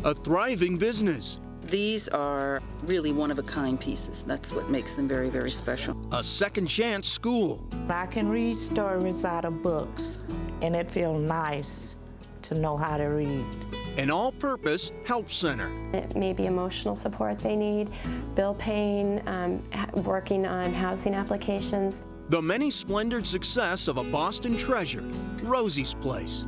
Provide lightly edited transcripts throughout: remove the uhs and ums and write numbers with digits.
a thriving business, These are really one-of-a-kind pieces. That's what makes them very, very special. a second chance school, I can read stories out of books, and it feels nice to know how to read. an all-purpose help center, It may be emotional support they need, bill paying, working on housing applications. the many-splendored success of a Boston treasure, Rosie's Place,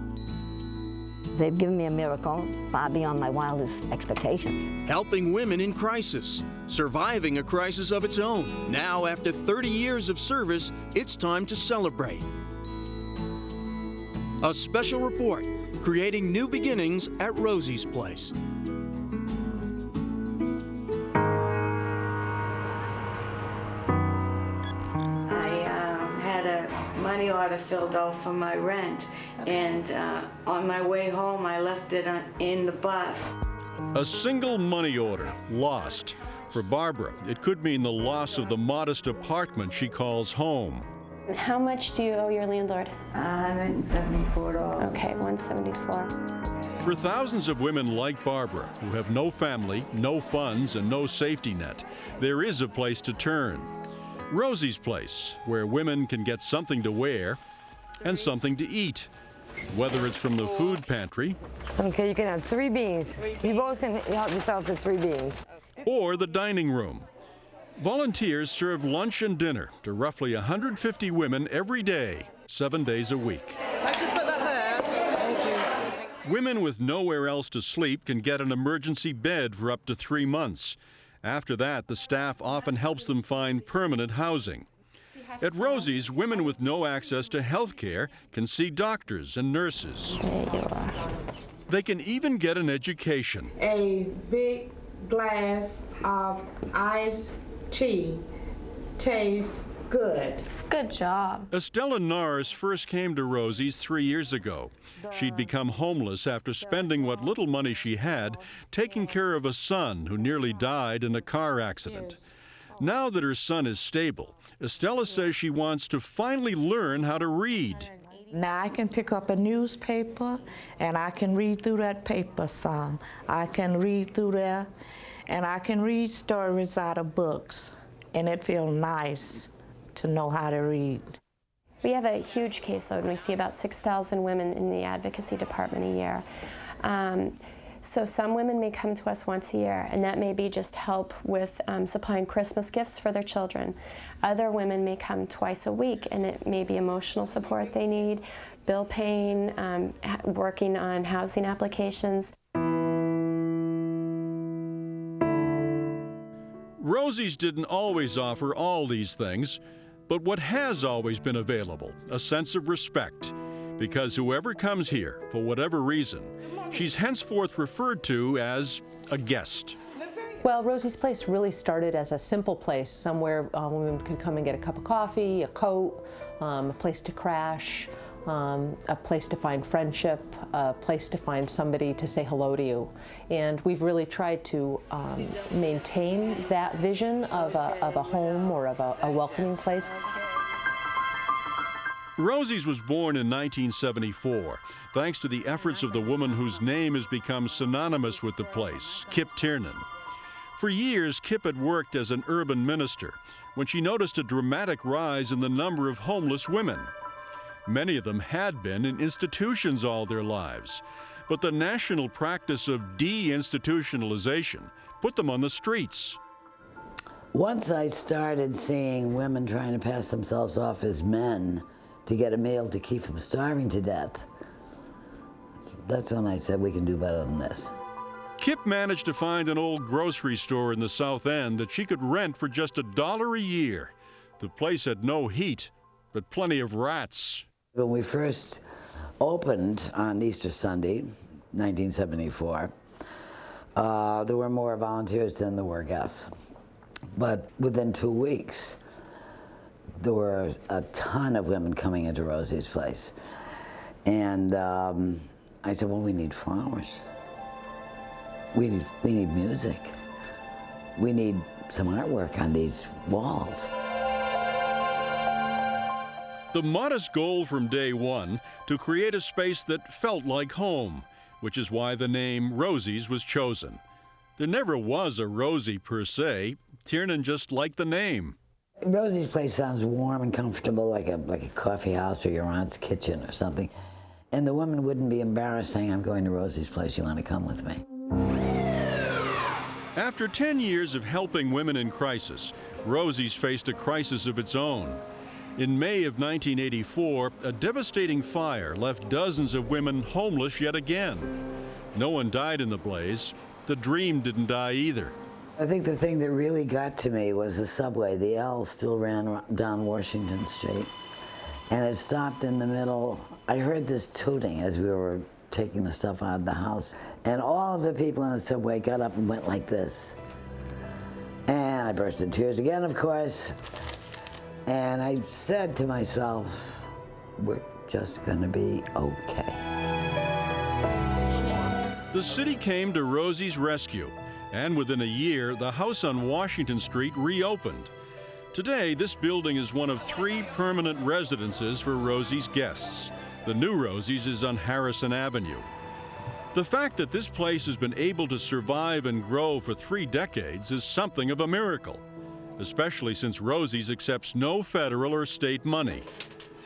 They've given me a miracle far beyond my wildest expectations. helping women in crisis, surviving a crisis of its own. Now, after 30 years of service, it's time to celebrate. A special report, creating new beginnings at Rosie's Place. I had a money order filled out for my rent, and on my way home I left it in the bus. A single money order lost. For Barbara, it could mean the loss of the modest apartment she calls home. How much do you owe your landlord? $174. Okay, $174. For thousands of women like Barbara, who have no family, no funds, and no safety net, there is a place to turn. Rosie's Place, where women can get something to wear and something to eat. Whether it's from the food pantry Okay, you can have 3 beans. You both can help yourselves to 3 beans. or the dining room. Volunteers serve lunch and dinner to roughly 150 women every day, 7 days a week. Just put that there. Women with nowhere else to sleep can get an emergency bed for up to 3 months. After that, the staff often helps them find permanent housing. At Rosie's, women with no access to health care can see doctors and nurses. There you are. They can even get an education. A big glass of iced tea tastes good. Good job. Estella Nars first came to Rosie's 3 years ago. She'd become homeless after spending what little money she had taking care of a son who nearly died in a car accident. Now that her son is stable, Estella says she wants to finally learn how to read. Now I can pick up a newspaper and I can read through that paper some. I can read through there and I can read stories out of books, and it feels nice to know how to read. We have a huge caseload, and we see about 6,000 women in the advocacy department a year. So some women may come to us once a year, and that may be just help with supplying Christmas gifts for their children. Other women may come twice a week, and it may be emotional support they need, bill paying, working on housing applications. Rosie's didn't always offer all these things, but what has always been available, a sense of respect. Because whoever comes here, for whatever reason, she's henceforth referred to as a guest. Well, Rosie's Place really started as a simple place, somewhere women could come and get a cup of coffee, a coat, a place to crash, a place to find friendship, a place to find somebody to say hello to you. And we've really tried to maintain that vision of a home or of a welcoming place. Rosie's was born in 1974, thanks to the efforts of the woman whose name has become synonymous with the place, Kip Tiernan. For years, Kip had worked as an urban minister when she noticed a dramatic rise in the number of homeless women. Many of them had been in institutions all their lives, but the national practice of deinstitutionalization put them on the streets. Once I started seeing women trying to pass themselves off as men to get a meal to keep from starving to death, that's when I said we can do better than this. Kip managed to find an old grocery store in the South End that she could rent for just $1 a year. The place had no heat, but plenty of rats. When we first opened on Easter Sunday, 1974, there were more volunteers than there were guests. But within 2 weeks, there were a ton of women coming into Rosie's Place. And I said, well, we need flowers. We need music. We need some artwork on these walls. The modest goal from day one, to create a space that felt like home. which is why the name Rosie's was chosen. There never was a Rosie per se. Tiernan just liked the name. Rosie's place sounds warm and comfortable, like a coffee house or your aunt's kitchen or something. And the woman wouldn't be embarrassed saying, I'm going to Rosie's place, you want to come with me? After 10 years of helping women in crisis, Rosie's faced a crisis of its own. In May of 1984, a devastating fire left dozens of women homeless yet again. No one died in the blaze. The dream didn't die either. I think the thing that really got to me was the subway. The L still ran down Washington Street, and it stopped in the middle. I heard this tooting as we were taking the stuff out of the house, and all of the people in the subway got up and went like this. And I burst into tears again, of course, and I said to myself, we're just gonna be okay. The city came to Rosie's rescue, and within a year, the house on Washington Street reopened. Today, this building is one of 3 permanent residences for Rosie's guests. The new Rosie's is on Harrison Avenue. The fact that this place has been able to survive and grow for 3 decades is something of a miracle, especially since Rosie's accepts no federal or state money.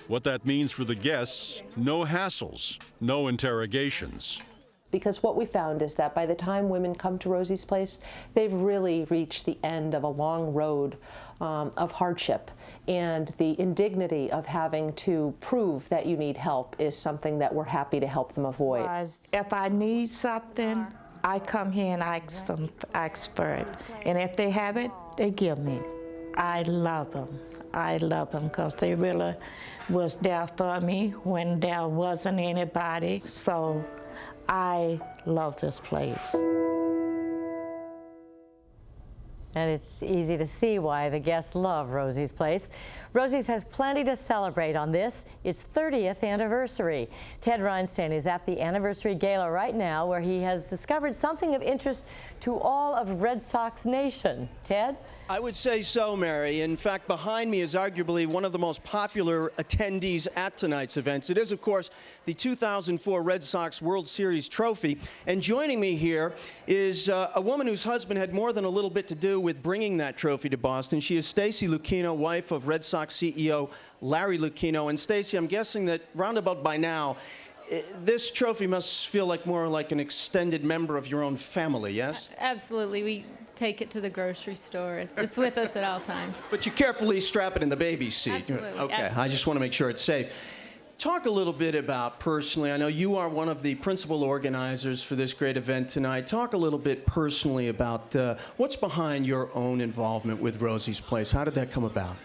What that means for the guests, no hassles, no interrogations. Because what we found is that by the time women come to Rosie's place, they've really reached the end of a long road of hardship. And the indignity of having to prove that you need help is something that we're happy to help them avoid. If I need something, I come here and ask for it. And if they have it, they give me. I love them. I love them because they really was there for me when there wasn't anybody. So I love this place. And it's easy to see why the guests love Rosie's place. Rosie's has plenty to celebrate on this, its 30th anniversary. Ted Reinstein is at the anniversary gala right now, where he has discovered something of interest to all of Red Sox Nation. Ted? I would say so, Mary. In fact, behind me is arguably one of the most popular attendees at tonight's events. It is, of course, the 2004 Red Sox World Series trophy. And joining me here is a woman whose husband had more than a little bit to do with bringing that trophy to Boston. She is Stacey Lucchino, wife of Red Sox CEO Larry Lucchino. And Stacey, I'm guessing that roundabout by now, this trophy must feel like more like an extended member of your own family, yes? Absolutely. We take it to the grocery store. It's with us at all times. But you carefully strap it in the baby's seat. Absolutely. Okay, Absolutely. I just want to make sure it's safe. Talk a little bit about personally, I know you are one of the principal organizers for this great event tonight. Talk a little bit personally about what's behind your own involvement with Rosie's Place. How did that come about?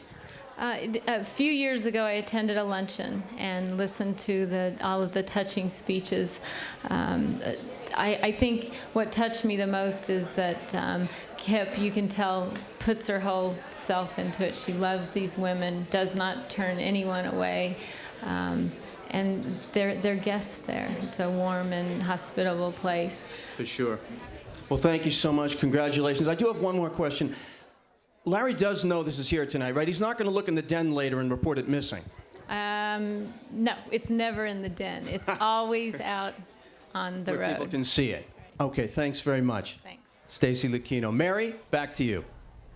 A few years ago, I attended a luncheon and listened to all of the touching speeches. I think what touched me the most is that Kip, you can tell, puts her whole self into it. She loves these women, does not turn anyone away, and they're guests there. It's a warm and hospitable place. For sure. Well, thank you so much. Congratulations. I do have one more question. Larry does know this is here tonight, right? He's not going to look in the den later and report it missing. No, it's never in the den. It's always out on the road. Where people can see it. Okay, thanks very much. Thanks. Stacey Lucchino. Mary, back to you.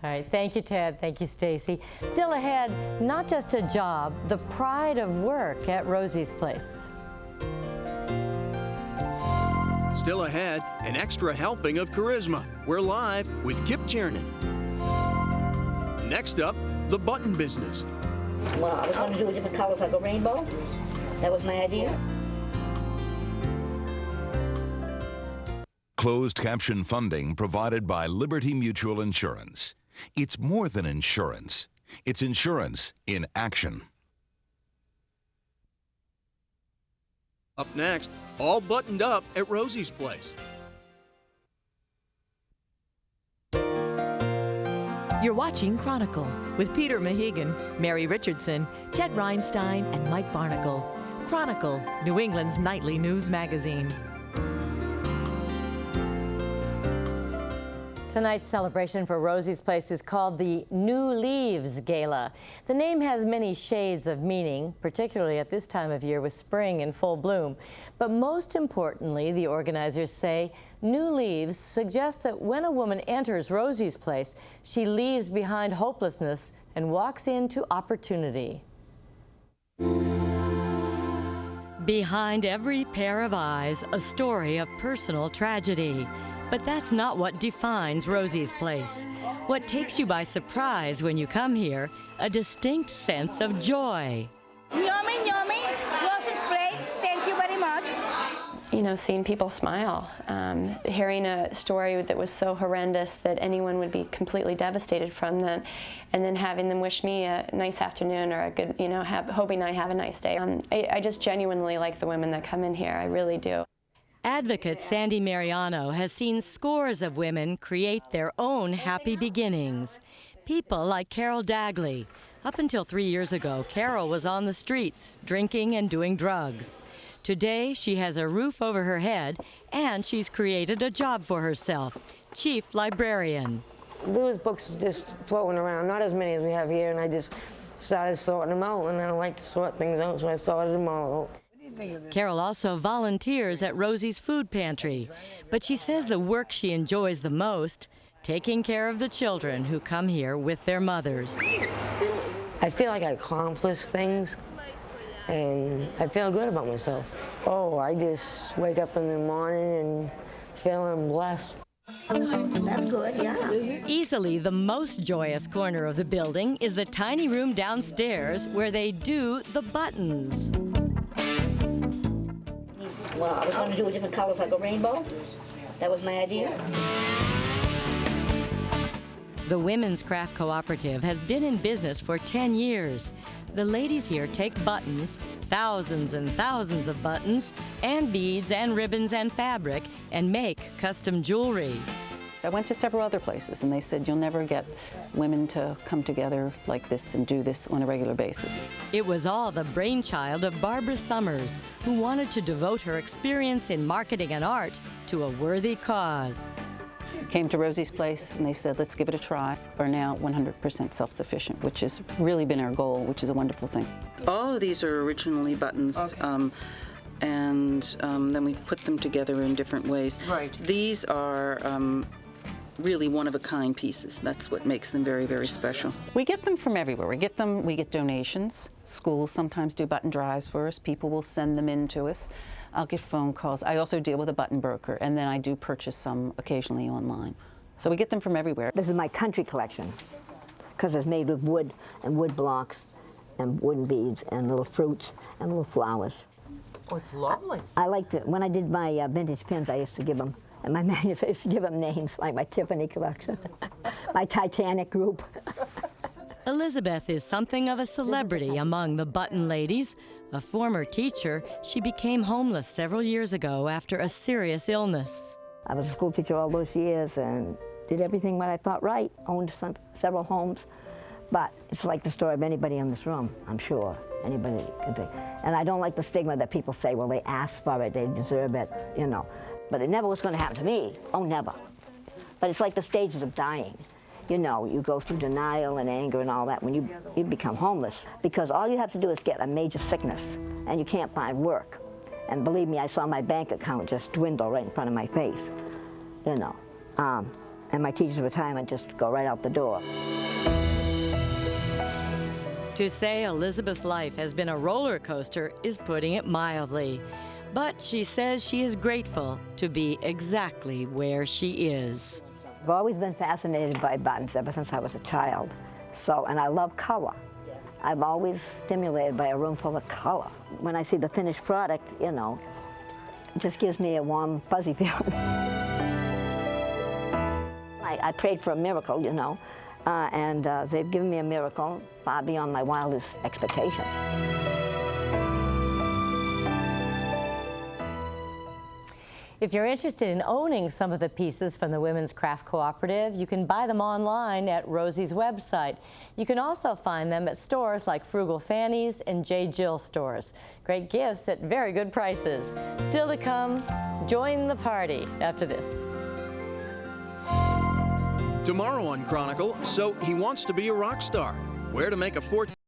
All right, thank you, Ted. Thank you, Stacey. Still ahead, not just a job, the pride of work at Rosie's Place. Still ahead, an extra helping of charisma. We're live with Kip Tiernan. Next up, the button business. Well, I was going to do different colors like a rainbow. That was my idea. Closed caption funding provided by Liberty Mutual Insurance. It's more than insurance. It's insurance in action. Up next, all buttoned up at Rosie's Place. You're watching Chronicle with Peter Mahegan, Mary Richardson, Ted Reinstein, and Mike Barnacle. Chronicle, New England's nightly news magazine. Tonight's celebration for Rosie's Place is called the New Leaves Gala. The name has many shades of meaning, particularly at this time of year with spring in full bloom. But most importantly, the organizers say, new leaves suggest that when a woman enters Rosie's Place, she leaves behind hopelessness and walks into opportunity. Behind every pair of eyes, a story of personal tragedy. But that's not what defines Rosie's Place. What takes you by surprise when you come here, a distinct sense of joy. Yummy, yummy. Rosie's Place, thank you very much. You know, seeing people smile, hearing a story that was so horrendous that anyone would be completely devastated from that, and then having them wish me a nice afternoon or a good, you know, hoping I have a nice day. I just genuinely like the women that come in here, I really do. Advocate Sandy Mariano has seen scores of women create their own happy beginnings. People like Carol Dagley. Up until 3 years ago, Carol was on the streets, drinking and doing drugs. Today, she has a roof over her head, and she's created a job for herself, chief librarian. There was books just floating around, not as many as we have here, and I just started sorting them out, and I don't like to sort things out, so I sorted them all out. Carol also volunteers at Rosie's food pantry, but she says the work she enjoys the most, taking care of the children who come here with their mothers. I feel like I accomplish things, and I feel good about myself. Oh, I just wake up in the morning and feeling blessed. That's good, yeah. Easily the most joyous corner of the building is the tiny room downstairs where they do the buttons. Well, I was going to do different colors like a rainbow. That was my idea. The Women's Craft Cooperative has been in business for 10 years. The ladies here take buttons, thousands and thousands of buttons, and beads and ribbons and fabric, and make custom jewelry. I went to several other places, and they said, you'll never get women to come together like this and do this on a regular basis. It was all the brainchild of Barbara Summers, who wanted to devote her experience in marketing and art to a worthy cause. Came to Rosie's Place, and they said, let's give it a try. We're now 100% self-sufficient, which has really been our goal, which is a wonderful thing. All of these are originally buttons. Okay. And then we put them together in different ways. Right. These are really one-of-a-kind pieces. That's what makes them very, very special. We get them from everywhere. We get donations. Schools sometimes do button drives for us. People will send them in to us. I'll get phone calls. I also deal with a button broker, and then I do purchase some occasionally online. So we get them from everywhere. This is my country collection, because it's made with wood and wood blocks and wooden beads and little fruits and little flowers. Oh, it's lovely. I liked it. When I did my vintage pins, I used to give them, and my manufacturer used to give them names, like my Tiffany collection, my Titanic group. Elizabeth is something of a celebrity among the button ladies. A former teacher, she became homeless several years ago after a serious illness. I was a school teacher all those years and did everything what I thought right, owned several homes. But it's like the story of anybody in this room, I'm sure. Anybody could be. And I don't like the stigma that people say, well, they asked for it, they deserve it, you know. But it never was going to happen to me. Oh, never. But it's like the stages of dying. You know, you go through denial and anger and all that when you become homeless. Because all you have to do is get a major sickness, and you can't find work. And believe me, I saw my bank account just dwindle right in front of my face, you know. And my teacher's retirement just go right out the door. To say Elizabeth's life has been a roller coaster is putting it mildly. But she says she is grateful to be exactly where she is. I've always been fascinated by buttons ever since I was a child. So, and I love color. I'm always stimulated by a room full of color. When I see the finished product, you know, it just gives me a warm, fuzzy feeling. I prayed for a miracle, you know, and they've given me a miracle far beyond my wildest expectations. If you're interested in owning some of the pieces from the Women's Craft Cooperative, you can buy them online at Rosie's website. You can also find them at stores like Frugal Fanny's and J. Jill stores. Great gifts at very good prices. Still to come, join the party after this. Tomorrow on Chronicle, so he wants to be a rock star. Where to make a fortune.